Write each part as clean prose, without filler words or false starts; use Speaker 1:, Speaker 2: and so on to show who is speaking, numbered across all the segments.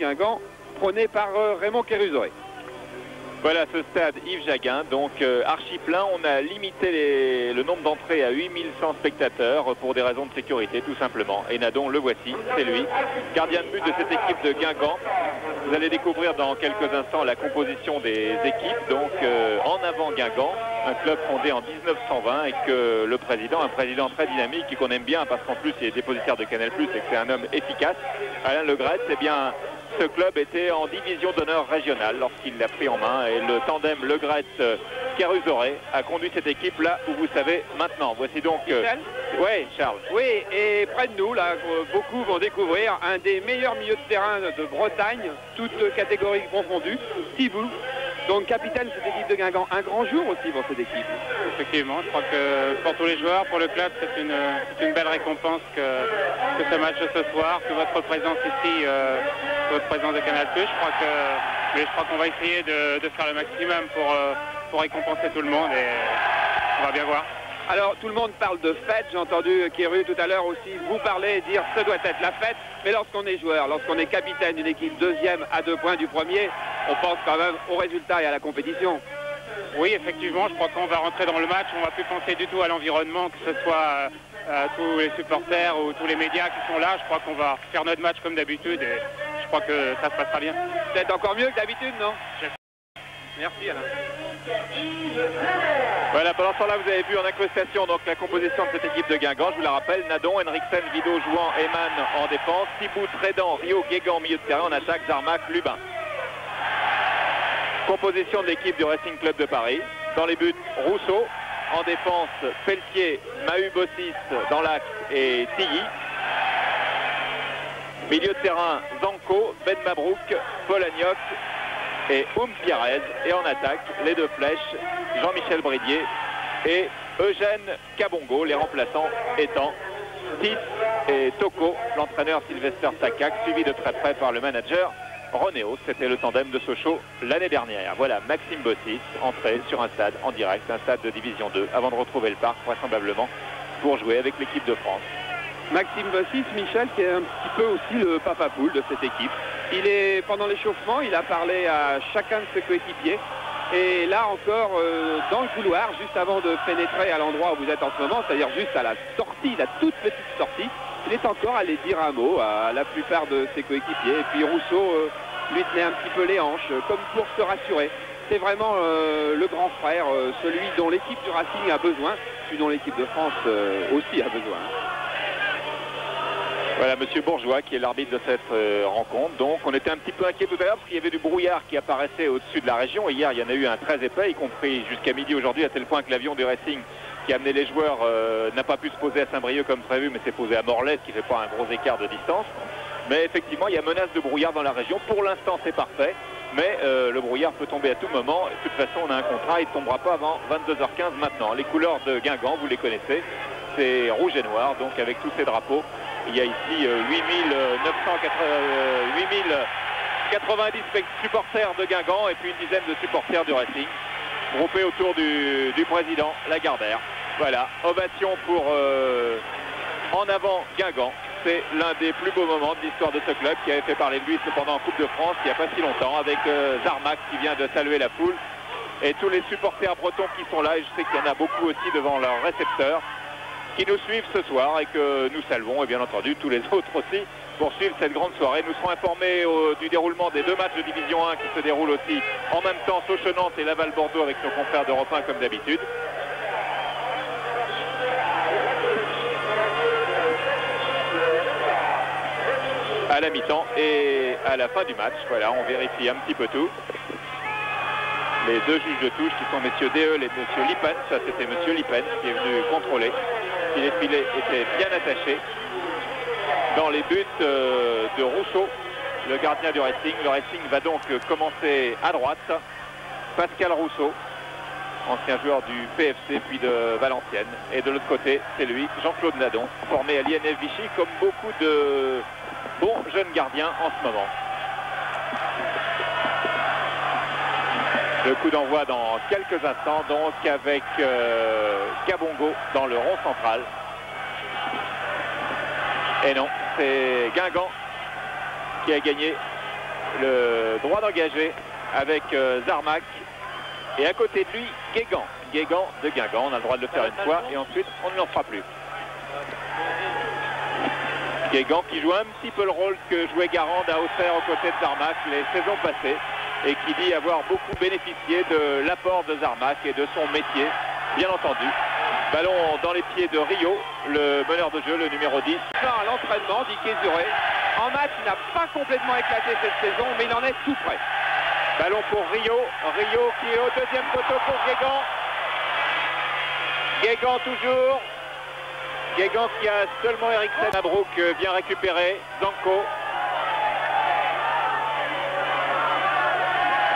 Speaker 1: Guingamp, prôné par Raymond Kérusoré.
Speaker 2: Voilà ce stade Yves Jaguin, donc archi plein. On a limité le nombre d'entrées à 8100 spectateurs pour des raisons de sécurité tout simplement. Et Nadon, le voici, c'est lui, gardien de but de cette équipe de Guingamp. Vous allez découvrir dans quelques instants la composition des équipes. Donc en avant Guingamp, un club fondé en 1920 et que le président, un président très dynamique et qu'on aime bien parce qu'en plus il est dépositaire de Canal+, et que c'est un homme efficace, Alain Legret, eh bien ce club était en division d'honneur régionale lorsqu'il l'a pris en main et le tandem Legret-Kérusoré a conduit cette équipe là où vous savez maintenant. Voici donc... Oui, Charles.
Speaker 1: Oui, et près de nous, là, beaucoup vont découvrir un des meilleurs milieux de terrain de Bretagne, toutes catégories confondues, Thibault. Donc capitaine de cette équipe de Guingamp, un grand jour aussi pour cette équipe.
Speaker 3: Effectivement, je crois que pour tous les joueurs, pour le club, c'est une belle récompense que ce match ce soir, que votre présence ici, votre présence de Canal+. Je crois qu'on va essayer de faire le maximum pour récompenser tout le monde et on va bien voir.
Speaker 1: Alors tout le monde parle de fête, j'ai entendu Kéru tout à l'heure aussi vous parler et dire ce doit être la fête, mais lorsqu'on est joueur, lorsqu'on est capitaine d'une équipe deuxième à 2 points du premier, on pense quand même au résultat et à la compétition.
Speaker 3: Oui, effectivement, je crois qu'on va rentrer dans le match, on ne va plus penser du tout à l'environnement, que ce soit tous les supporters ou tous les médias qui sont là. Je crois qu'on va faire notre match comme d'habitude et je crois que ça se passera bien.
Speaker 1: Peut-être encore mieux que d'habitude, non? Merci Alain.
Speaker 2: Voilà, pendant ce temps-là, vous avez vu en incrustation donc la composition de cette équipe de Guingamp. Je vous la rappelle, Nadon, Henriksen, Vido, Jouan, Eman en défense, Thibault, Trédan, Rio, Guégan, milieu de terrain, en attaque, Zarmac, Lubin. Composition de l'équipe du Racing Club de Paris. Dans les buts, Rousseau. En défense, Pelletier, Mahu Bossis dans l'axe et Tilly. Milieu de terrain, Zanko, Ben Mabrouk, Polagnoc et Pierrez. Et en attaque, les 2 flèches, Jean-Michel Bridier et Eugène Kabongo, les remplaçants étant Tis et Toko, l'entraîneur Sylvester Takak, suivi de très près par le manager Renéo. C'était le tandem de Sochaux l'année dernière. Voilà Maxime Bossis, entré sur un stade en direct, un stade de division 2, avant de retrouver le parc vraisemblablement pour jouer avec l'équipe de France.
Speaker 1: Maxime Bossis, Michel, qui est un petit peu aussi le papa poule de cette équipe. Pendant l'échauffement, il a parlé à chacun de ses coéquipiers. Et là encore, dans le couloir, juste avant de pénétrer à l'endroit où vous êtes en ce moment, c'est-à-dire juste à la sortie, la toute petite sortie, il est encore allé dire un mot à la plupart de ses coéquipiers. Et puis Rousseau lui tenait un petit peu les hanches, comme pour se rassurer. C'est vraiment le grand frère, celui dont l'équipe du Racing a besoin, celui dont l'équipe de France aussi a besoin.
Speaker 2: Voilà Monsieur Bourgeois qui est l'arbitre de cette rencontre. Donc on était un petit peu inquiet tout à l'heure parce qu'il y avait du brouillard qui apparaissait au-dessus de la région. Et hier il y en a eu un très épais, y compris jusqu'à midi aujourd'hui, à tel point que l'avion du Racing qui a amené les joueurs n'a pas pu se poser à Saint-Brieuc comme prévu, mais s'est posé à Morlaix, ce qui ne fait pas un gros écart de distance. Mais effectivement il y a menace de brouillard dans la région. Pour l'instant c'est parfait, mais le brouillard peut tomber à tout moment. De toute façon on a un contrat, il ne tombera pas avant 22h15 maintenant. Les couleurs de Guingamp, vous les connaissez, c'est rouge et noir, donc avec tous ces drapeaux. Il y a ici 8090 supporters de Guingamp et puis une dizaine de supporters du Racing, groupés autour du président Lagardère. Voilà, ovation pour en avant Guingamp. C'est l'un des plus beaux moments de l'histoire de ce club qui avait fait parler de lui cependant en Coupe de France il n'y a pas si longtemps, avec Zarmac qui vient de saluer la foule et tous les supporters bretons qui sont là, et je sais qu'il y en a beaucoup aussi devant leur récepteur, qui nous suivent ce soir et que nous saluons, et bien entendu tous les autres aussi pour suivre cette grande soirée. Nous serons informés du déroulement des 2 matchs de Division 1 qui se déroulent aussi en même temps, Sochaux-Nantes et Laval-Bordeaux avec nos confrères d'Europe 1 comme d'habitude. À la mi-temps et à la fin du match, voilà, on vérifie un petit peu tout. Les 2 juges de touche qui sont messieurs Deheul et monsieur Lippens. Ça c'était monsieur Lippens qui est venu contrôler si les filets étaient bien attachés. Dans les buts de Rousseau, le gardien du Racing. Le Racing va donc commencer à droite. Pascal Rousseau, ancien joueur du PFC puis de Valenciennes. Et de l'autre côté, c'est lui, Jean-Claude Nadon, formé à l'INF Vichy comme beaucoup de bons jeunes gardiens en ce moment. Le coup d'envoi dans quelques instants, donc avec Kabongo dans le rond central. Et non, c'est Guingamp qui a gagné le droit d'engager avec Zarmac. Et à côté de lui, Guégan. Guégan de Guingamp. On a le droit de le faire une fois et ensuite on ne l'en fera plus. Guégan qui joue un petit peu le rôle que jouait Garand à Auxerre aux côtés de Zarmac les saisons passées et qui dit avoir beaucoup bénéficié de l'apport de Zarmac et de son métier, bien entendu. Ballon dans les pieds de Rio, le meneur de jeu, le numéro 10.
Speaker 1: À l'entraînement, dit Kézuré. En match, il n'a pas complètement éclaté cette saison, mais il en est tout près.
Speaker 2: Ballon pour Rio. Rio qui est au deuxième poteau pour Guégan. Guégan toujours. Guégan qui a seulement Eriksen. Mabrouk bien récupéré. Zanko.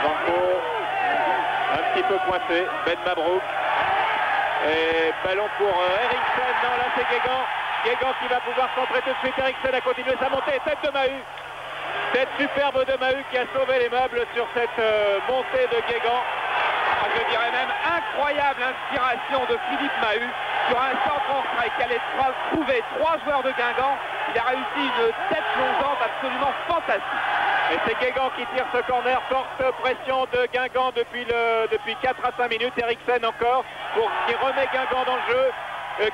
Speaker 2: Zanko un petit peu coincé. Ben Mabrouk. Et ballon pour Eriksen. Non, là c'est Guégan. Guégan qui va pouvoir centrer tout de suite. Eriksen a continué sa montée. Tête de Mahut. Tête superbe de Mahut qui a sauvé les meubles sur cette montée de Guégan.
Speaker 1: Je dirais même incroyable inspiration de Philippe Mahut sur un centre en strike qui allait trouver 3 joueurs de Guingamp. Il a réussi une tête plongeante absolument fantastique.
Speaker 2: Et c'est Guégan qui tire ce corner. Forte pression de Guingamp depuis 4 à 5 minutes. Eriksen encore qui remet Guingamp dans le jeu.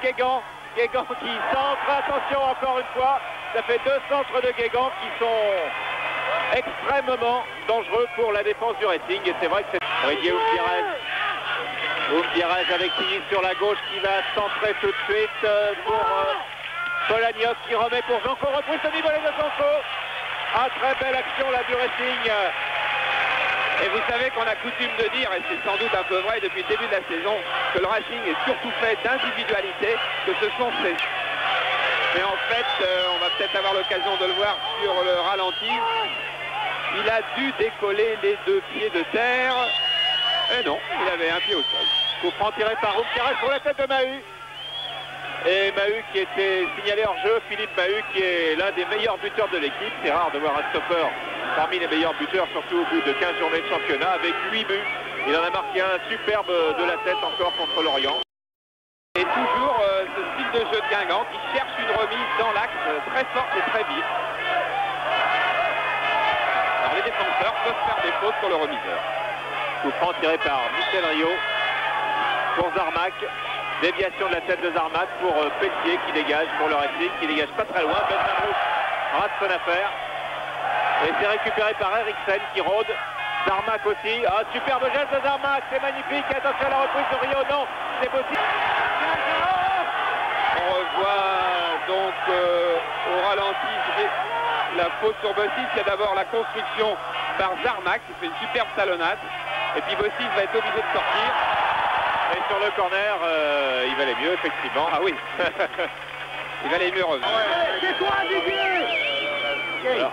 Speaker 2: Guégan qui centre. Attention encore une fois. Ça fait 2 centres de Guégan qui sont extrêmement dangereux pour la défense du Racing. Et c'est vrai que c'est Didier Oumpiérez avec Tilly sur la gauche qui va centrer tout de suite pour Polagnos qui remet pour Zanko. Repousse au niveau de Zanko. Très belle action là du Racing.
Speaker 1: Et vous savez qu'on a coutume de dire, et c'est sans doute un peu vrai depuis le début de la saison, que le Racing est surtout fait d'individualité, que ce sont ces... Mais en fait, on va peut-être avoir l'occasion de le voir sur le ralenti. Il a dû décoller les 2 pieds de terre. Et non, il avait un pied au sol.
Speaker 2: Coup franc tiré par Oumpiérez pour la tête de Mahut. Et Mahut qui était signalé hors jeu. Philippe Mahut qui est l'un des meilleurs buteurs de l'équipe. C'est rare de voir un stopper parmi les meilleurs buteurs, surtout au bout de 15 journées de championnat. Avec 8 buts, il en a marqué un superbe de la tête encore contre Lorient.
Speaker 1: Et toujours ce style de jeu de Guingamp qui cherche une remise dans l'axe très forte et très vite. Alors les défenseurs peuvent faire des fautes sur le remiseur.
Speaker 2: Coup franc tiré par Michel Rio pour Zarmac. Déviation de la tête de Zarmac pour Pelletier qui dégage pour le Racing, qui dégage pas très loin. Ben Mabrouk rate son affaire. Et c'est récupéré par Eriksen qui rôde. Zarmac aussi. Superbe geste de Zarmac, c'est magnifique. Attention à la reprise de Rio. Non, c'est possible.
Speaker 1: On revoit donc au ralenti la faute sur Bossis. Il y a d'abord la construction par Zarmac qui fait une superbe talonnade. Et puis Bossis va être obligé de sortir.
Speaker 2: Et sur le corner, il valait mieux, effectivement.
Speaker 1: Ah oui. Il valait mieux revenir.
Speaker 2: Alors,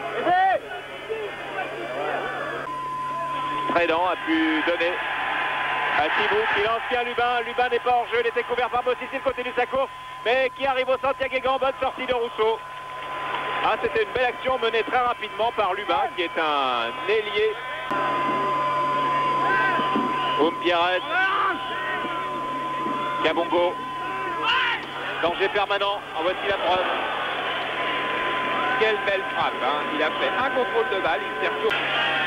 Speaker 2: Trédan a pu donner à Thibaut qui lance bien Lubin. Lubin n'est pas hors jeu, il était couvert par Bossis, il continue sa course, mais qui arrive au centre, Guégan. Bonne sortie de Rousseau. C'était une belle action menée très rapidement par Lubin, qui est un ailier. Oumpiérez. Kabongo. Danger permanent, en voici la preuve.
Speaker 1: Quelle belle frappe, hein. Il a fait un contrôle de balle, il s'est retourné.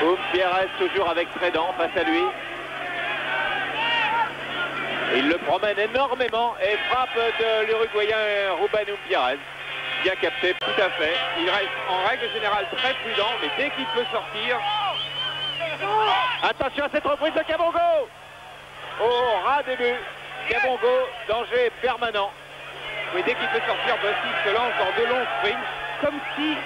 Speaker 2: Oumpiérez toujours avec Trédan face à lui. Et il le promène énormément et frappe de l'Uruguayen Ruben Oumpiérez. Bien capté, tout à fait.
Speaker 1: Il reste en règle générale très prudent, mais dès qu'il peut sortir...
Speaker 2: Attention à cette reprise de Kabongo. Au ras des buts. Kabongo, danger permanent.
Speaker 1: Oui, dès qu'il peut sortir, Bossis se lance dans de longs sprints. Comme si,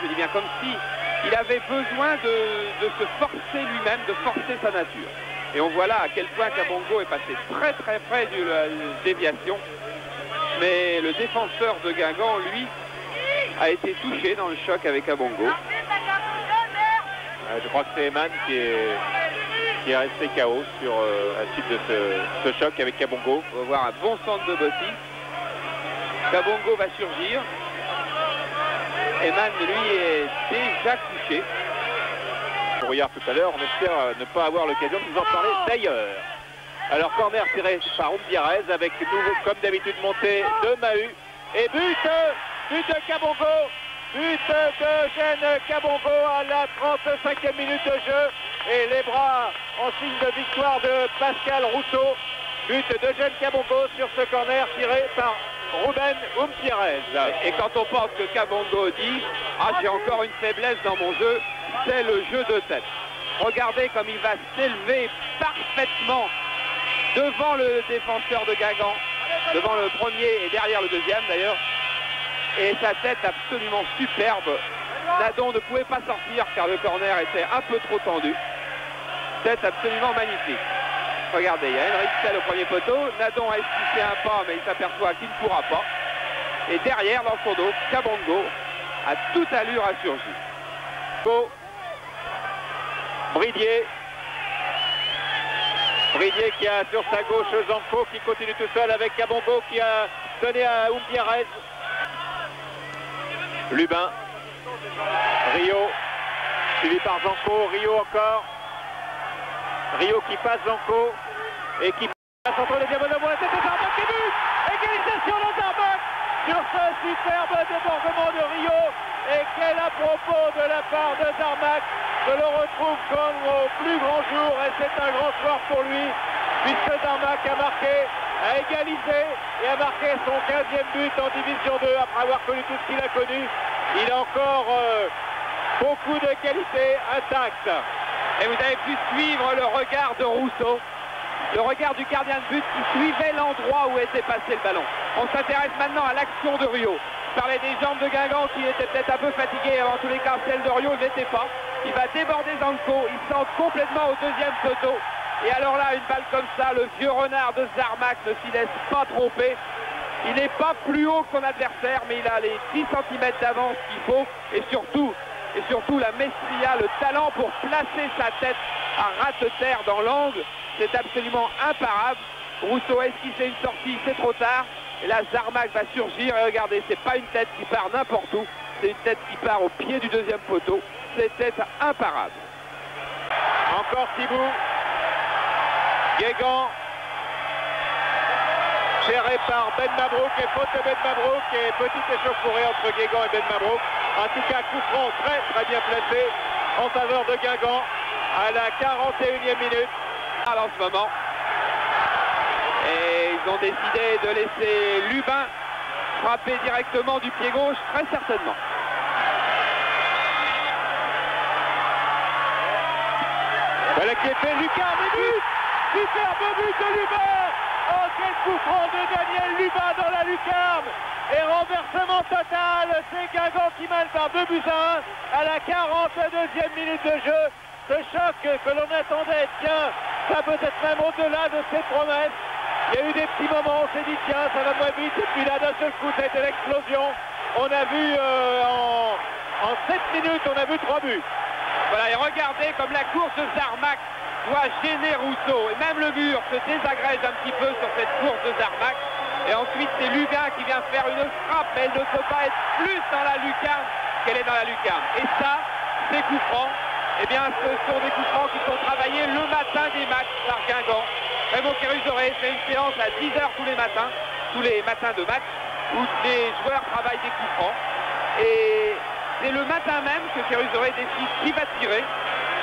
Speaker 1: je dis bien comme si, il avait besoin de se forcer lui-même, de forcer sa nature. Et on voit là à quel point Kabongo est passé très très près de la déviation. Mais le défenseur de Guingamp, lui, a été touché dans le choc avec Kabongo.
Speaker 2: Je crois que c'est Eman qui est resté KO sur la suite de ce choc avec Kabongo.
Speaker 1: On va voir un bon centre de Bossis. Kabongo va surgir. Eman, lui, est déjà couché.
Speaker 2: Brouillard tout à l'heure, on espère ne pas avoir l'occasion de vous en parler d'ailleurs. Alors corner tiré par Oumpiérez avec nouveau, comme d'habitude, montée de Mahut. Et but de Kabongo.
Speaker 4: But d'Eugène Kabongo à la 35e minute de jeu. Et les bras en signe de victoire de Pascal Rousseau. But d'Eugène Kabongo sur ce corner tiré par Ruben Umpierrez.
Speaker 1: Et quand on pense que Kabongo dit « Ah, j'ai encore une faiblesse dans mon jeu », c'est le jeu de tête. Regardez comme il va s'élever parfaitement devant le défenseur de Guingamp, devant le premier et derrière le deuxième d'ailleurs. Et sa tête absolument superbe. Nadon ne pouvait pas sortir car le corner était un peu trop tendu. Tête absolument magnifique. Regardez, il y a Henrik Stell au premier poteau. Nadon a esquissé un pas mais il s'aperçoit qu'il ne pourra pas. Et derrière, dans son dos, Kabongo a toute allure à surgir.
Speaker 4: Bridier. Bridier qui a sur sa gauche Zanko qui continue tout seul avec Kabongo qui a donné à Umpierrez. Lubin. Rio. Suivi par Zanko. Rio encore. Rio qui passe Zanko. Et qui passe entre les diamants de Moët. C'était Zarbak qui but. Égalisation de Zarbak sur ce superbe débordement de Rio. Et quel à propos de la part de Zarbak. Je le retrouve comme au plus grand jour et c'est un grand soir pour lui puisque Zarbak a marqué, a égalisé et a marqué son 15e but en Division 2 après avoir connu tout ce qu'il a connu. Il a encore beaucoup de qualités intactes.
Speaker 1: Et vous avez pu suivre le regard de Rousseau, le regard du gardien de but qui suivait l'endroit où était passé le ballon. On s'intéresse maintenant à l'action de Rio. Je parlais des jambes de Guingamp qui étaient peut-être un peu fatiguées, en tous les cas celles de Rio ne l'étaient pas. Il va déborder Zanko, il centre complètement au deuxième poteau. Et alors là, une balle comme ça, le vieux renard de Zarbak ne s'y laisse pas tromper. Il n'est pas plus haut que son adversaire, mais il a les 10 cm d'avance qu'il faut. Et surtout la maestria, le talent pour placer sa tête à ras-de-terre dans l'angle. C'est absolument imparable. Rousseau a esquissé une sortie, c'est trop tard. Et là, Zarbak va surgir. Et regardez, c'est pas une tête qui part n'importe où. C'est une tête qui part au pied du deuxième poteau. C'était imparable.
Speaker 4: Encore Thibaut. Guingamp. Géré par Ben Mabrouk et faute de Ben Mabrouk et petite échauffourée entre Guingamp et Ben Mabrouk. En tout cas, coup franc très bien placé en faveur de Guingamp à la 41e minute.
Speaker 1: En ce moment. Et ils ont décidé de laisser Lubin frapper directement du pied gauche, très certainement.
Speaker 4: Voilà qui est fait, Lucarne et but. Superbe but de Lubin. Oh, quel coup franc de Daniel Lubin dans la lucarne. Et renversement total, c'est Guingamp qui mène par 2-1 à la 42e minute de jeu. Ce choc que l'on attendait, tiens, ça peut être même au-delà de ses promesses. Il y a eu des petits moments, on s'est dit tiens, ça va moins vite, et puis là d'un seul coup, ça a été l'explosion. On a vu en 7 minutes, on a vu 3 buts.
Speaker 1: Voilà, et regardez comme la course de Zarbak doit gêner Rousseau. Et même le mur se désagrège un petit peu sur cette course de Zarbak. Et ensuite, c'est Lubin qui vient faire une frappe, mais elle ne peut pas être plus dans la lucarne qu'elle est dans la lucarne. Et ça, ces coups francs, eh bien, ce sont des coups francs qui sont travaillés le matin des matchs par Guingamp. Raymond Kérusoré fait une séance à 10h tous les matins de match, où les joueurs travaillent des coups francs. Et c'est le matin même que Kérusoré décide qui va tirer,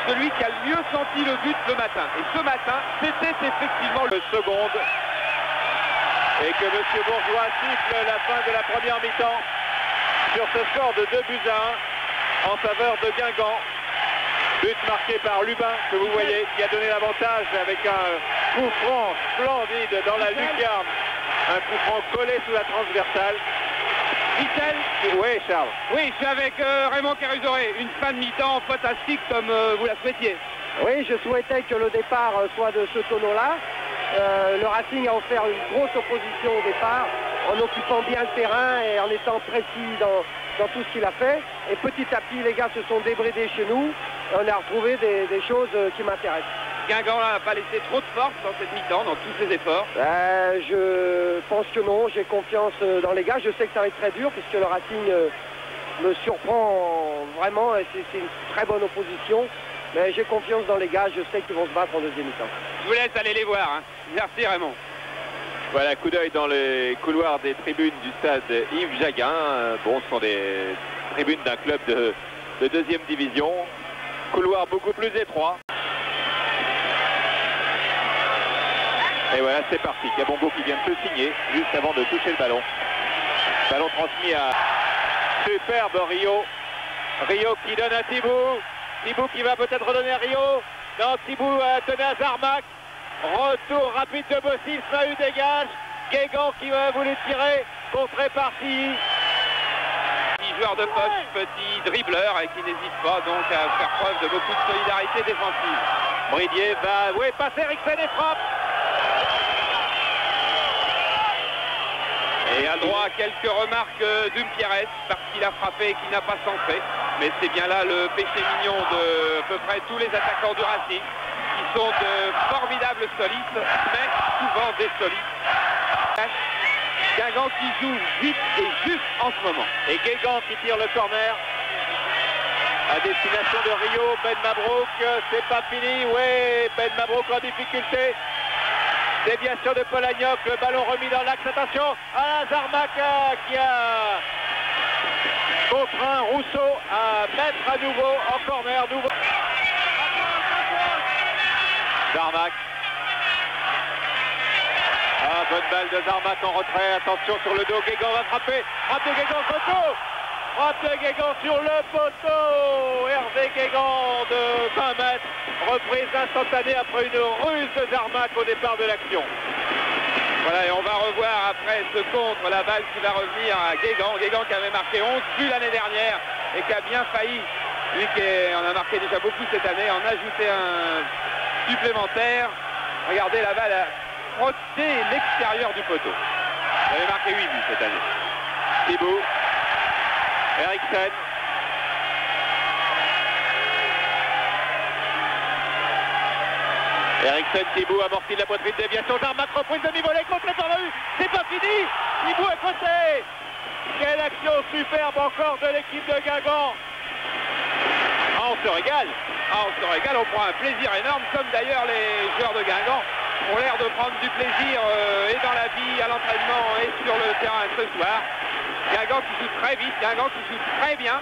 Speaker 1: celui qui a le mieux senti le but le matin. Et ce matin, c'était effectivement le
Speaker 4: second. Et que M. Bourgeois siffle la fin de la première mi-temps sur ce score de 2-1 en faveur de Guingamp. But marqué par Lubin, que vous voyez, qui a donné l'avantage avec un coup franc splendide dans la lucarne. Un coup franc collé sous la transversale.
Speaker 1: Michel?
Speaker 4: Oui, Charles.
Speaker 1: Oui, je suis avec Raymond Kérusoré. Une fin de mi-temps fantastique comme vous la souhaitiez.
Speaker 5: Oui, je souhaitais que le départ soit de ce tonneau-là. Le Racing a offert une grosse opposition au départ, en occupant bien le terrain et en étant précis dans tout ce qu'il a fait. Et petit à petit, les gars se sont débridés chez nous. Et on a retrouvé des choses qui m'intéressent.
Speaker 1: Guingamp n'a pas laissé trop de force dans cette mi-temps, dans tous ses efforts.
Speaker 5: Je pense que non, j'ai confiance dans les gars. Je sais que ça va être très dur puisque le Racing me surprend vraiment. C'est une très bonne opposition. Mais j'ai confiance dans les gars, je sais qu'ils vont se battre en deuxième mi-temps.
Speaker 1: Je vous laisse aller les voir. Hein. Merci Raymond.
Speaker 2: Voilà, coup d'œil dans les couloirs des tribunes du stade Yves Jaguin. Bon, ce sont des tribunes d'un club de deuxième division. Couloir beaucoup plus étroit. Et voilà, c'est parti. Kabongo qui vient de se signer juste avant de toucher le ballon. Ballon transmis à superbe Rio. Rio qui donne à Thibaut. Thibaut qui va peut-être redonner à Rio. Non, Thibaut tenait à Zarmak. Retour rapide de Bossis, Mahut dégage. Guégan qui va voulu tirer. Contré par Tilly.
Speaker 1: Petit joueur de poche, petit dribbleur et qui n'hésite pas donc à faire preuve de beaucoup de solidarité défensive.
Speaker 2: Bridier va passer Eriksen et frappe.
Speaker 1: Et a droit à quelques remarques d'Umpierrez parce qu'il a frappé et qu'il n'a pas centré. Mais c'est bien là le péché mignon de à peu près tous les attaquants du Racing, qui sont de formidables solistes, mais souvent des solistes. Guingamp qui joue vite et juste en ce moment.
Speaker 2: Et Guégan qui tire le corner à destination de Rio. Ben Mabrouk, c'est pas fini. Oui, Ben Mabrouk en difficulté. Déviation de Polagnoc, le ballon remis dans l'axe. Attention à Zarmak qui a contraint Rousseau à mettre à nouveau en corner. Zarmak. Ah, bonne balle de Zarmak en retrait. Attention sur le dos. Guégan va frapper. Frappe de Guégan, poteau. Frappe de Guégan sur le poteau. Hervé Guégan de 20 mètres. Reprise instantanée après une ruse de Zarmak au départ de l'action.
Speaker 1: Voilà, et on va revoir après ce contre la balle qui va revenir à Guégan. Guégan qui avait marqué 11 buts l'année dernière et qui a bien failli, lui qui en a marqué déjà beaucoup cette année, en ajouter un supplémentaire. Regardez, la balle a frotté l'extérieur du poteau. Il avait marqué 8 buts cette année.
Speaker 2: Thibaut, Eriksen. Eriksen, Thibaut amorti de la poitrine, déviation, Zarmak, reprise demi-volée, contre par la U, c'est pas fini, Thibaut est côté. Quelle action superbe encore de l'équipe de Guingamp.
Speaker 1: Ah, on se régale. Ah, on se régale, on prend un plaisir énorme, comme d'ailleurs les joueurs de Guingamp ont l'air de prendre du plaisir et dans la vie, à l'entraînement et sur le terrain ce soir. Guingamp qui joue très vite, Guingamp qui joue très bien.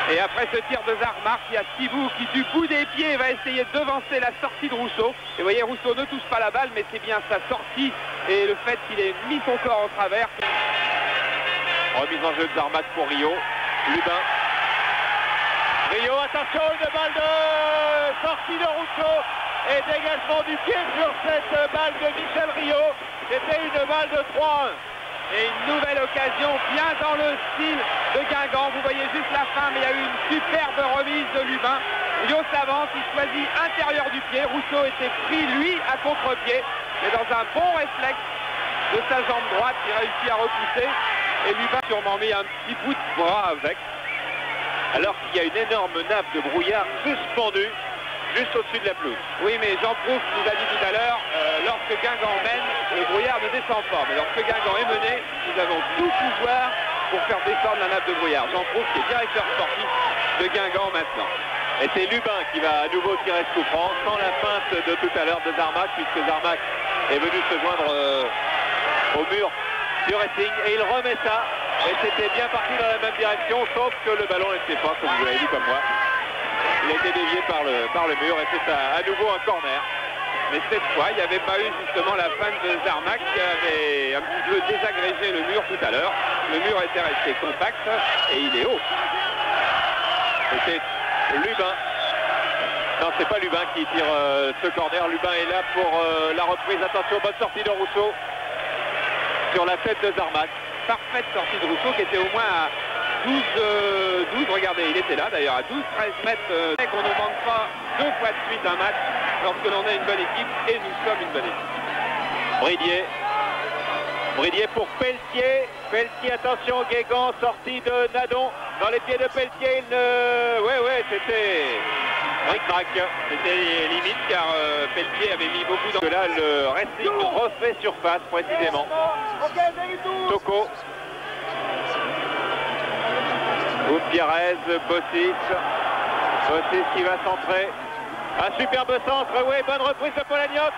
Speaker 1: Et après ce tir de Zarmak, il y a Thibaut qui du bout des pieds va essayer de devancer la sortie de Rousseau. Et vous voyez, Rousseau ne touche pas la balle, mais c'est bien sa sortie et le fait qu'il ait mis son corps en travers.
Speaker 2: Remise en jeu de Zarmak pour Rio. Lubin. Rio, attention, une balle de sortie de Rousseau. Et dégagement du pied sur cette balle de Michel Rio. C'était une balle de 3-1.
Speaker 1: Et une nouvelle occasion bien dans le style de Guingamp. Vous voyez juste la fin, mais il y a eu une superbe remise de Lubin. Rio s'avance, il choisit intérieur du pied. Rousseau était pris, lui, à contre-pied. Mais dans un bon réflexe de sa jambe droite, il réussit à repousser. Et Lubin a sûrement mis un petit bout de bras avec.
Speaker 2: Alors qu'il y a une énorme nappe de brouillard suspendue juste au-dessus de la pelouse.
Speaker 1: Oui, mais Jean Prouff nous a dit tout à l'heure, lorsque Guingamp mène, le brouillard ne descend pas. Mais lorsque Guingamp est mené, nous avons tout pouvoir pour faire descendre la nappe de brouillard. Jean Prouff qui est directeur sportif de Guingamp maintenant.
Speaker 2: Et c'est Lubin qui va à nouveau tirer ce coup franc, sans la feinte de tout à l'heure de Zarmak, puisque Zarmak est venu se joindre au mur du Racing. Et il remet ça. Et c'était bien parti dans la même direction, sauf que le ballon n'était pas, comme vous l'avez dit comme moi. Il a été dévié par le mur et c'est à nouveau un corner.
Speaker 1: Mais cette fois, il n'y avait pas eu justement la fin de Zarmak qui avait un petit peu désagrégé le mur tout à l'heure. Le mur était resté compact et il est haut.
Speaker 2: C'était Lubin. Non, c'est pas Lubin qui tire ce corner. Lubin est là pour la reprise. Attention, bonne sortie de Rousseau sur la tête de Zarmak.
Speaker 1: Parfaite sortie de Rousseau qui était au moins à 12, regardez, il était là d'ailleurs, à 12-13 mètres. Qu'on ne manque pas 2 fois de suite un match lorsque l'on est une bonne équipe, et nous sommes une bonne équipe.
Speaker 2: Bridier pour Pelletier. Pelletier, attention, Guégan, sortie de Nadon dans les pieds de Pelletier. Ouais, c'était ric-rac.
Speaker 1: C'était limite car Pelletier avait mis beaucoup dans...
Speaker 2: Là, le Racing refait surface précisément. Toko. Umpierrez, Bossis qui va centrer. Un superbe centre, oui, bonne reprise de Polagnoc.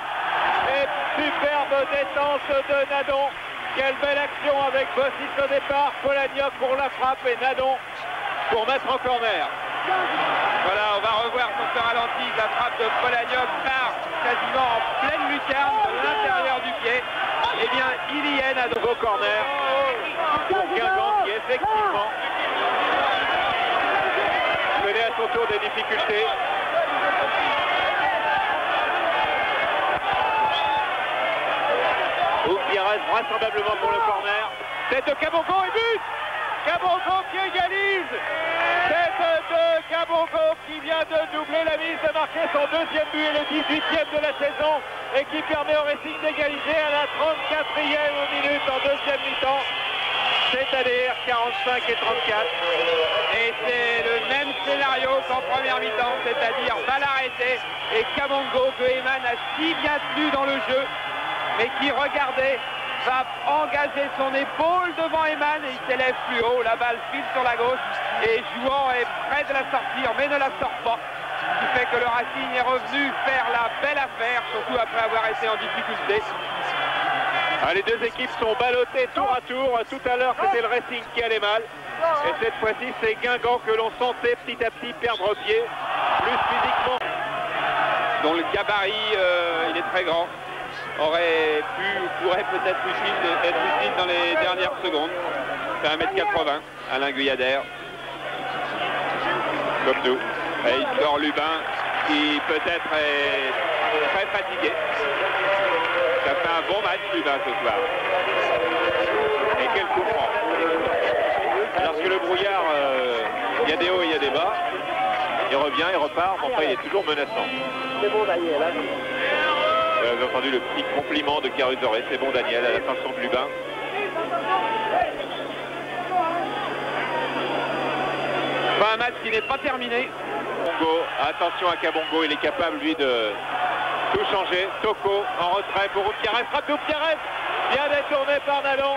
Speaker 4: Et superbe détente de Nadon. Quelle belle action avec Bossis au départ, Polagnoc pour la frappe et Nadon pour mettre en corner.
Speaker 1: Voilà, on va revoir sur ce ralenti la frappe de Polagnoc part quasiment en pleine lucarne de l'intérieur du pied. Eh bien, il y est, Nadon.
Speaker 4: Nouveau corner pour Guingamp qui effectivement connaît à son tour des difficultés. Pierrez vraisemblablement pour le corner. Tête de Kabongo et but. Kabongo qui égalise. Tête de Kabongo qui vient de doubler la mise, de marquer son deuxième but et le 18e de la saison et qui permet au Racing d'égaliser à la 34e minute en deuxième mi-temps. C'est-à-dire 45 et 34.
Speaker 1: Et c'est le même scénario qu'en première mi-temps, c'est-à-dire balle arrêtée et Kabongo que Eman a si bien tenu dans le jeu, mais qui, regardez, va engager son épaule devant Eman et il s'élève plus haut. La balle file sur la gauche et Jouan est près de la sortir, mais ne la sort pas. Ce qui fait que le Racing est revenu faire la belle affaire, surtout après avoir été en difficulté.
Speaker 4: Ah, les deux équipes sont ballottées tour à tour. Tout à l'heure, c'était le Racing qui allait mal. Et cette fois-ci, c'est Guingamp que l'on sentait petit à petit perdre pied, plus physiquement.
Speaker 1: Dont le gabarit, il est très grand. Aurait pu ou pourrait peut-être être utile dans les dernières secondes. C'est 1m80, Alain Guyader. Comme nous. Et il sort Lubin qui peut-être est très fatigué. Ça fait un bon match Lubin ce soir. Et quel coup franc.
Speaker 4: Lorsque le brouillard, il y a des hauts et il y a des bas, il revient, il repart, mais enfin il est toujours menaçant.
Speaker 5: C'est bon, Daniel. Hein.
Speaker 4: Vous avez entendu le petit compliment de Carusoré, c'est bon Daniel, à la façon de Lubin.
Speaker 1: Enfin, un match qui n'est pas terminé.
Speaker 4: Kabongo, attention à Kabongo, il est capable lui de tout changer. Toko en retrait pour Pierrez, frappe de Pierrez, bien détourné par Nadon.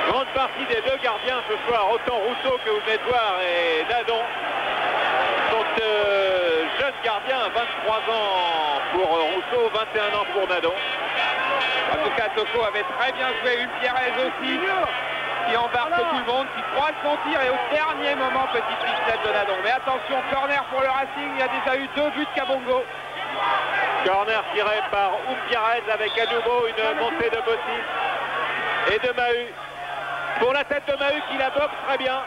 Speaker 4: Grande partie des deux gardiens ce soir, autant Rousseau que vous venez de voir et Nadon sont jeunes gardiens, 23 ans pour Rousseau, 21 ans pour Nadon.
Speaker 1: En tout cas, Toko avait très bien joué, Pierrez aussi, qui embarque tout le monde, qui croise son tir et au dernier moment, petite ficette de Nadon. Mais attention, corner pour le Racing, il y a déjà eu 2 buts de Kabongo.
Speaker 4: Corner tiré par Pierrez avec à nouveau une montée de Bossis et de Mahut. Pour la tête de Mahut qui la boxe très bien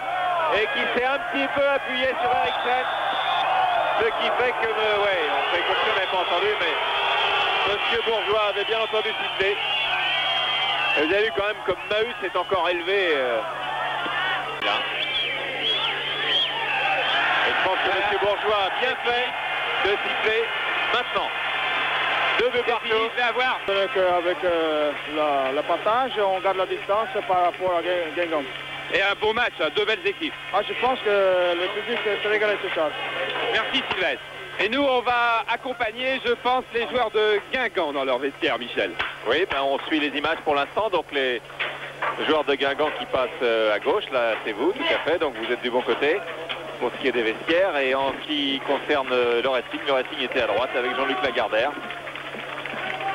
Speaker 4: et qui s'est un petit peu appuyé sur Eriksen. Ce qui fait que, ouais, on fait comme si on n'avait pas entendu, mais Monsieur Bourgeois avait bien entendu siffler. Et vous avez vu quand même comme Mahut s'est encore élevé. Bien. Et je pense que Monsieur Bourgeois a bien fait de siffler maintenant. 2 buts partout.
Speaker 1: Il fait avoir.
Speaker 6: Avec le partage, on garde la distance par rapport à Guingamp.
Speaker 1: Et un beau match, 2 belles équipes.
Speaker 6: Ah, je pense que le public se régale ce soir.
Speaker 1: Merci Sylvestre. Et nous, on va accompagner, je pense, les joueurs de Guingamp dans leur vestiaire, Michel.
Speaker 4: Oui, ben on suit les images pour l'instant. Donc les joueurs de Guingamp qui passent à gauche, là c'est vous, tout à fait. Donc vous êtes du bon côté pour ce qui est des vestiaires. Et en ce qui concerne le Racing était à droite avec Jean-Luc Lagardère.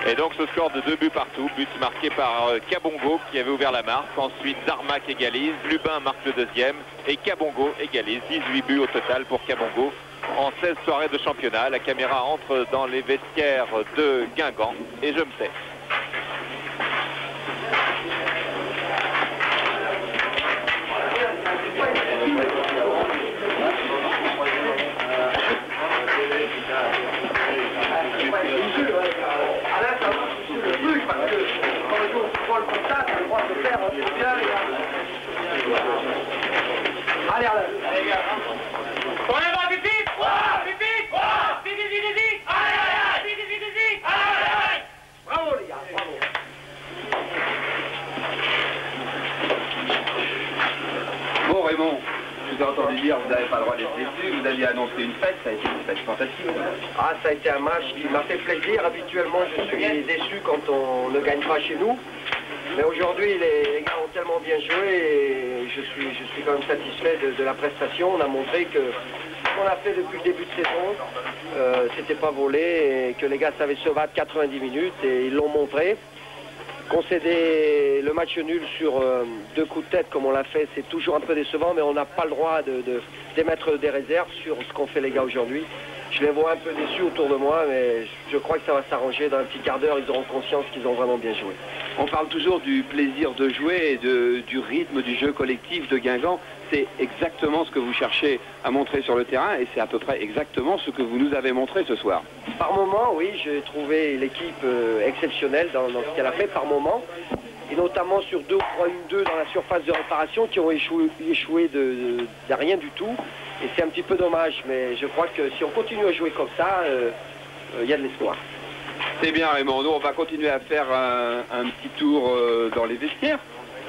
Speaker 4: Et donc ce score de 2 buts partout, but marqué par Kabongo qui avait ouvert la marque. Ensuite Darmac égalise, Lubin marque le deuxième et Kabongo égalise. 18 buts au total pour Kabongo en 16 soirées de championnat. La caméra entre dans les vestiaires de Guingamp et je me tais.
Speaker 5: Allez, Alain.
Speaker 1: Allez, gars.
Speaker 7: On est va vite, vite, vite, vite, vite, vite, allez, vite, vite, vite, allez.
Speaker 5: Bravo, les gars, bravo.
Speaker 8: Bon, Raymond, je vous ai entendu dire que vous n'avez pas le droit d'être déçu, vous aviez annoncé une fête, ça a été une fête fantastique.
Speaker 5: Ah, ça a été un match qui m'a fait plaisir. Habituellement, je suis déçu quand on ne gagne pas chez nous. Mais aujourd'hui, les gars ont tellement bien joué et je suis quand même satisfait de la prestation. On a montré que ce qu'on a fait depuis le début de saison, c'était pas volé et que les gars savaient se battre 90 minutes et ils l'ont montré. Concéder le match nul sur 2 coups de tête comme on l'a fait, c'est toujours un peu décevant, mais on n'a pas le droit d'émettre des réserves sur ce qu'ont fait les gars aujourd'hui. Je les vois un peu déçus autour de moi, mais je crois que ça va s'arranger. Dans un petit quart d'heure, ils auront conscience qu'ils ont vraiment bien joué.
Speaker 8: On parle toujours du plaisir de jouer et du rythme du jeu collectif de Guingamp. C'est exactement ce que vous cherchez à montrer sur le terrain et c'est à peu près exactement ce que vous nous avez montré ce soir.
Speaker 5: Par moment, oui, j'ai trouvé l'équipe exceptionnelle dans ce qu'elle a fait par moment. Et notamment sur 2 ou 3 1-2 dans la surface de réparation qui ont échoué de rien du tout. Et c'est un petit peu dommage, mais je crois que si on continue à jouer comme ça, il y a de l'espoir.
Speaker 8: C'est bien Raymond, nous on va continuer à faire un petit tour dans les vestiaires.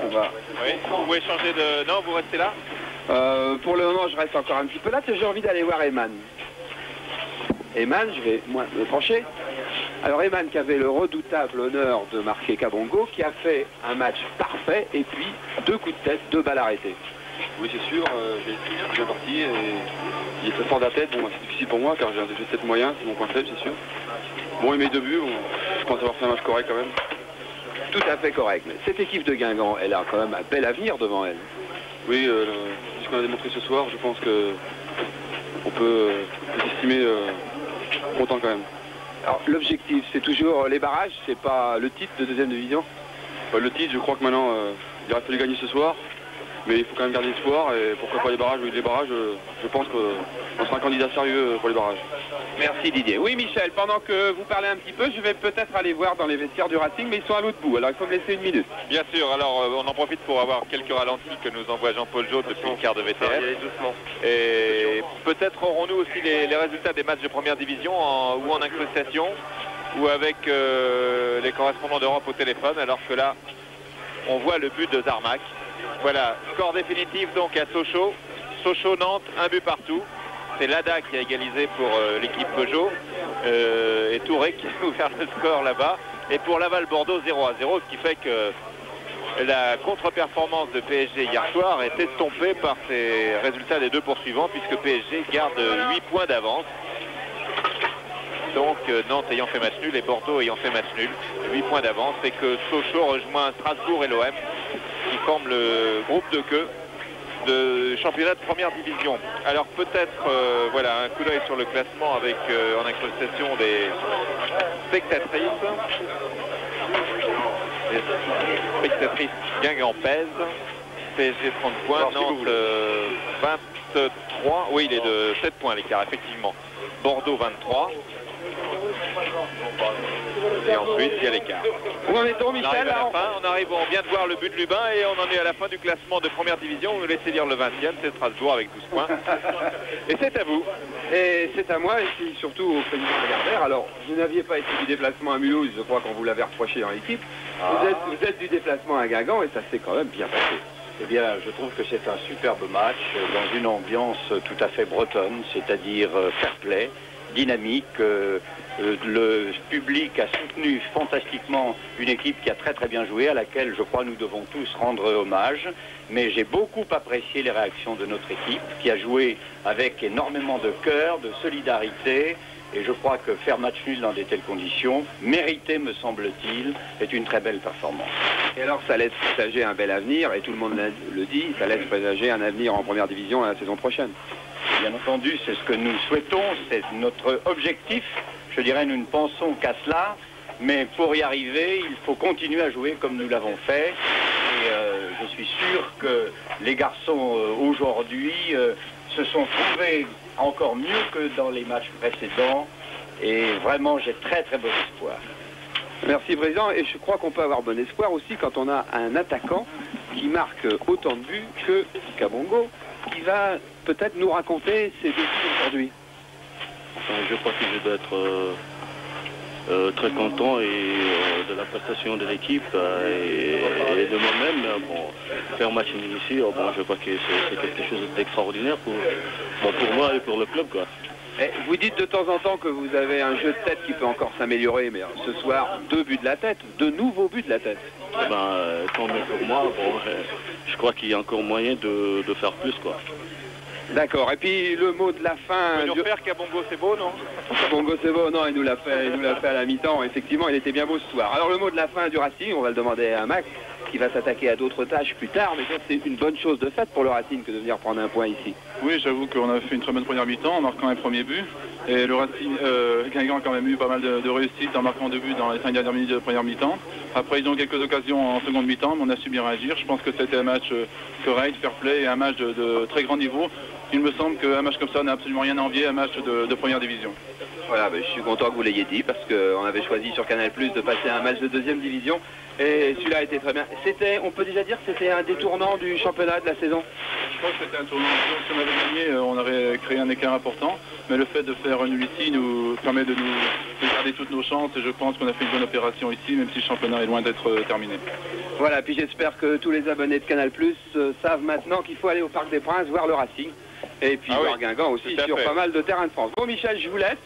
Speaker 2: Oui, vous pouvez changer de... Non, vous restez là?
Speaker 8: Pour le moment je reste encore un petit peu là, parce que j'ai envie d'aller voir Eman. Eman, je vais moi me pencher. Alors Eman qui avait le redoutable honneur de marquer Kabongo, qui a fait un match parfait et puis 2 coups de tête, 2 balles arrêtées.
Speaker 9: Oui, c'est sûr, j'ai bien parti et il est très fort de la tête. Bon, c'est difficile pour moi car j'ai un défi de tête moyen, c'est mon point faible, c'est sûr. Bon, il met 2 buts, bon, je pense avoir fait un match correct quand même.
Speaker 8: Tout à fait correct. Mais cette équipe de Guingamp, elle a quand même un bel avenir devant elle.
Speaker 9: Oui, ce qu'on a démontré ce soir, je pense que on peut s'estimer content quand même.
Speaker 8: Alors l'objectif, c'est toujours les barrages, c'est pas le titre de 2e division?
Speaker 9: Le titre, je crois que maintenant, il aurait fallu gagner ce soir. Mais il faut quand même garder espoir et pourquoi pas les barrages? Oui, les barrages, je pense qu'on sera un candidat sérieux pour les barrages.
Speaker 8: Merci Didier. Oui Michel, pendant que vous parlez un petit peu, je vais peut-être aller voir dans les vestiaires du Racing, mais ils sont à l'autre bout, alors il faut me laisser 1 minute.
Speaker 2: Bien sûr, alors on en profite pour avoir quelques ralentis que nous envoie Jean-Paul Jaude depuis le quart de VTF. Et peut-être aurons-nous aussi les résultats des matchs de première division ou en incrustation ou avec les correspondants d'Europe au téléphone, alors que là, on voit le but de Zarmac. Voilà, score définitif donc à Sochaux. Sochaux-Nantes, 1 but partout. C'est Lada qui a égalisé pour l'équipe Peugeot. Et Touré qui a ouvert le score là-bas. Et pour Laval-Bordeaux, 0-0, ce qui fait que la contre-performance de PSG hier soir est estompée par ces résultats des 2 poursuivants, puisque PSG garde 8 points d'avance. Donc Nantes ayant fait match nul et Bordeaux ayant fait match nul, 8 points d'avance, et que Sochaux rejoint Strasbourg et l'OM qui forment le groupe de queue de championnat de première division. Alors peut-être voilà un coup d'œil sur le classement avec en incrustation des spectatrices. Les spectatrices Guingamp pèse. PSG 30 points, Nantes 23. Oui, il est de 7 points l'écart, effectivement. Bordeaux 23. Et ensuite, il y a l'écart.
Speaker 8: Où en est-on, Michel?
Speaker 2: On vient de voir le but de Lubin et on en est à la fin du classement de première division. Vous nous laissez lire le 20e, c'est Strasbourg avec 12 points. Et c'est à vous.
Speaker 8: Et c'est à moi et puis surtout au président Lagardère. Alors, vous n'aviez pas été du déplacement à Mulhouse, je crois qu'on vous l'avait reproché dans l'équipe. Vous êtes du déplacement à Guingamp et ça s'est quand même bien passé.
Speaker 10: Eh bien, je trouve que c'est un superbe match dans une ambiance tout à fait bretonne, c'est-à-dire fair play, dynamique. Le public a soutenu fantastiquement une équipe qui a très très bien joué, à laquelle je crois nous devons tous rendre hommage. Mais j'ai beaucoup apprécié les réactions de notre équipe qui a joué avec énormément de cœur, de solidarité. Et je crois que faire match nul dans de telles conditions, mérité me semble-t-il, est une très belle performance.
Speaker 8: Et alors ça laisse présager un bel avenir, et tout le monde le dit, ça laisse présager un avenir en première division la saison prochaine.
Speaker 10: Bien entendu, c'est ce que nous souhaitons, c'est notre objectif. Je dirais, nous ne pensons qu'à cela, mais pour y arriver, il faut continuer à jouer comme nous l'avons fait. Et je suis sûr que les garçons aujourd'hui se sont trouvés encore mieux que dans les matchs précédents. Et vraiment, j'ai très très bon espoir.
Speaker 8: Merci Président, et je crois qu'on peut avoir bon espoir aussi quand on a un attaquant qui marque autant de buts que Kabongo, qui va peut-être nous raconter ses défis aujourd'hui.
Speaker 11: Je crois que je dois être très content de la prestation de l'équipe et de moi-même. Bon, faire un match ici, bon, je crois que c'est quelque chose d'extraordinaire pour moi et pour le club, quoi.
Speaker 8: Vous dites de temps en temps que vous avez un jeu de tête qui peut encore s'améliorer, mais ce soir, 2 buts de la tête, 2 nouveaux buts de la tête.
Speaker 11: Tant mieux pour moi, bon, je crois qu'il y a encore moyen de faire plus, quoi.
Speaker 8: D'accord, et puis le mot de la fin...
Speaker 2: Nous faire Kabongo c'est beau, non?
Speaker 8: Kabongo c'est beau, non, il nous l'a fait à la mi-temps, effectivement, il était bien beau ce soir. Alors le mot de la fin du Racing, on va le demander à Max, qui va s'attaquer à d'autres tâches plus tard, mais ça c'est une bonne chose de fait pour le Racing que de venir prendre un point ici.
Speaker 9: Oui, j'avoue qu'on a fait une très bonne première mi-temps en marquant un premier but. Et le Racing, Guingamp a quand même eu pas mal de réussite en marquant 2 buts dans les 5 dernières minutes de première mi-temps. Après, ils ont quelques occasions en seconde mi-temps, mais on a su bien réagir. Je pense que c'était un match correct, fair play et un match de très grand niveau. Il me semble qu'un match comme ça n'a absolument rien à envier à un match de première division.
Speaker 8: Voilà, je suis content que vous l'ayez dit parce qu'on avait choisi sur Canal+ de passer à un match de 2e division et celui-là a été très bien. On peut déjà dire que c'était un détournant du championnat de la saison.
Speaker 9: Je crois que c'était un tournant. Si on avait gagné, on aurait créé un écart important, mais le fait de faire nul ici nous permet de garder toutes nos chances et je pense qu'on a fait une bonne opération ici, même si le championnat est loin d'être terminé.
Speaker 8: Voilà, puis j'espère que tous les abonnés de Canal+ savent maintenant qu'il faut aller au Parc des Princes voir le Racing et puis voir Guingamp aussi sur pas mal de terrains de France. Bon Michel, je vous laisse.